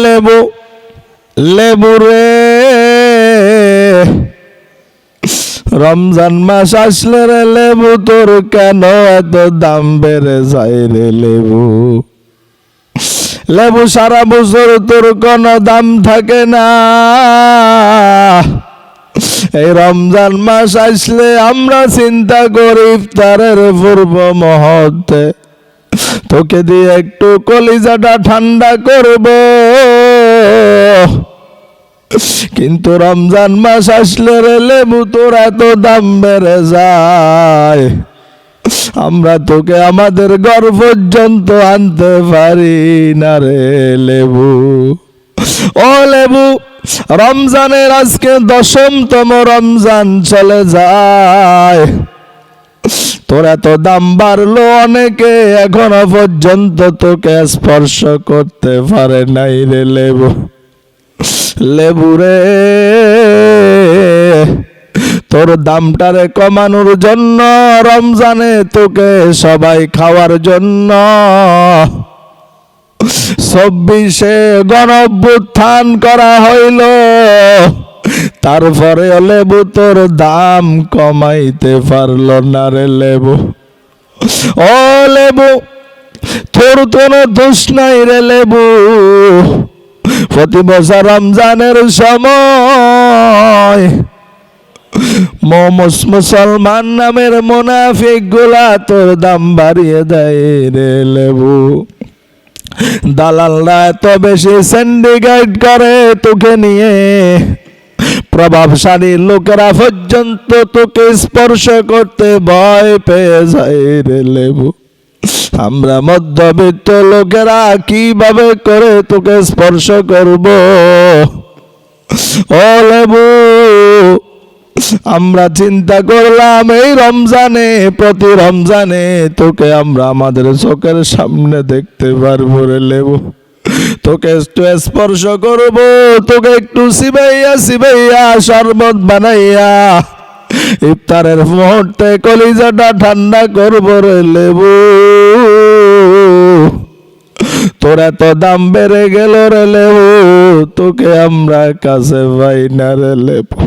লেবু লেবু রে, রমজান মাস আসলে রে লেবু তোর কেন এত দাম বেড়ে যায় রে লেবু। লেবু সারা বছর তোর কোনো দাম থাকে না, এই রমজান মাস আসলে আমরা চিন্তা করি ইফতারের পূর্ব মুহূর্তে তোকে দিয়ে একটু কলিজাটা ঠান্ডা করব, কিন্তু রমজান মাস আসলে রে লেবু তোর এত দাম বেড়ে যায়, আমরা তোকে আমাদের ঘর পর্যন্ত আনতে পারি না রে লেবু। ও লেবু, রমজানের আজকে 10তম রমজান চলে যায়, তোর এত দাম বাড়লো, অনেকে এখনো পর্যন্ত তোকে স্পর্শ করতে পারে নাই রে লেবু। লেবু রে, তোর দামটারে কমানোর জন্য রমজানে তোকে সবাই খাওয়ার জন্য 26-এ গণঅভ্যুত্থান করা হইল, তারপরে লেবু তোর দাম কমাইতে পারল না রে লেবু। ও লেবু, তোর কোনো দোষ নাই রে লেবু, প্রতি বছর রমজানের সময় মুসলমান নামের মুনাফিক গুলা তোর দাম বাড়িয়ে দেয় রে লেবু। দালালরা এত বেশি সিন্ডিকেট করে তোকে নিয়ে, প্রভাবশালী লোকেরা পর্যন্ত তোকে স্পর্শ করতে ভয় পেয়ে যায় রে লেবু। আমরা মধ্যবিত্ত লোকেরা কিভাবে করে তোকে স্পর্শ করব? ও লেবু, আমরা চিন্তা করলাম এই রমজানে, প্রতি রমজানে তোকে আমরা আমাদের চোখের সামনে দেখতে পারবো রে লেবু। তোকে একটু স্পর্শ করব, তোকে একটু সিবাইয়া সিবাইয়া শরবত বানাইয়া ইফতারের মুহূর্তে কলিজাটা ঠান্ডা করব রে লেবু। তোর এত দাম বেড়ে গেল রে লেবু, তোকে আমরা কাছে পাই না রে লেবু।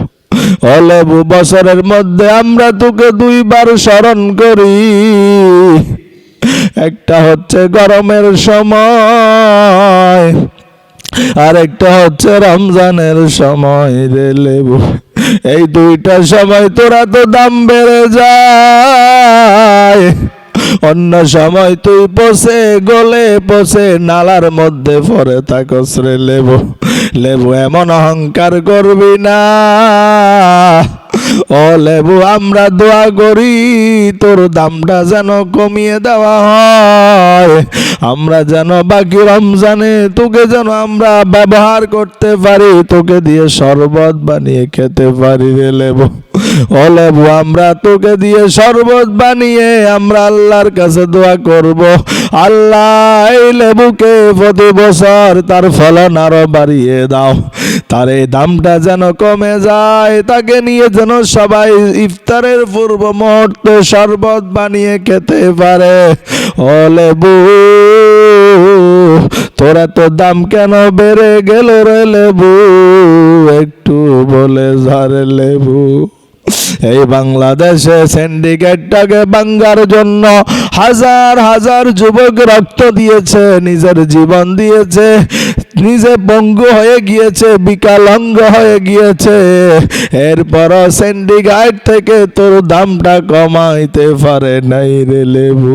ও লেবু, বছরের মধ্যে আমরা তোকে 2বার স্মরণ করি, একটা হচ্ছে গরমের সময়, আর একটা হচ্ছে রমজানের সময় রে লেবু। এই 2টা সময় তোরা তো দাম বেড়ে যায়, অন্য সময় তুই পচে গলে পচে নালার মধ্যে পড়ে থাকস রে লেবু। লেবু, এমন অহংকার করবি না। ও লেবু, আমরা দোয়া করি তোর দামটা যেন কমিয়ে দেওয়া হয়, আমরা যেন বাকি রমজানে তোকে যেন আমরা ব্যবহার করতে পারি, তোকে দিয়ে শরবত বানিয়ে খেতে পারি রে লেবু। ও লেবু, আমরা তোকে দিয়ে শরবত বানিয়ে আমরা আল্লাহর কাছে দোয়া করব, আল্লাহ এই লেবুকে প্রতি বছর তার ফলন আরো বাড়িয়ে দাও, তার এই দামটা যেন কমে যায়, তাকে নিয়ে যেন সবাই ইফতারের পূর্ব মুহূর্তে শরবত বানিয়ে খেতে পারে। ও লেবু, তোর এত দাম কেন বেড়ে গেল রে লেবু, একটু বলে যা রে লেবু। এই বাংলাদেশে সিন্ডিকেটটাকে ভাঙার জন্য হাজার হাজার যুবক রক্ত দিয়েছে, নিজের জীবন দিয়েছে, নিজে পঙ্গু হয়ে গিয়েছে, বিকলাঙ্গ হয়ে গিয়েছে, এরপরও সিন্ডিকেট থেকে তোর দামটা কমাইতে পারে নাই রে লেবু।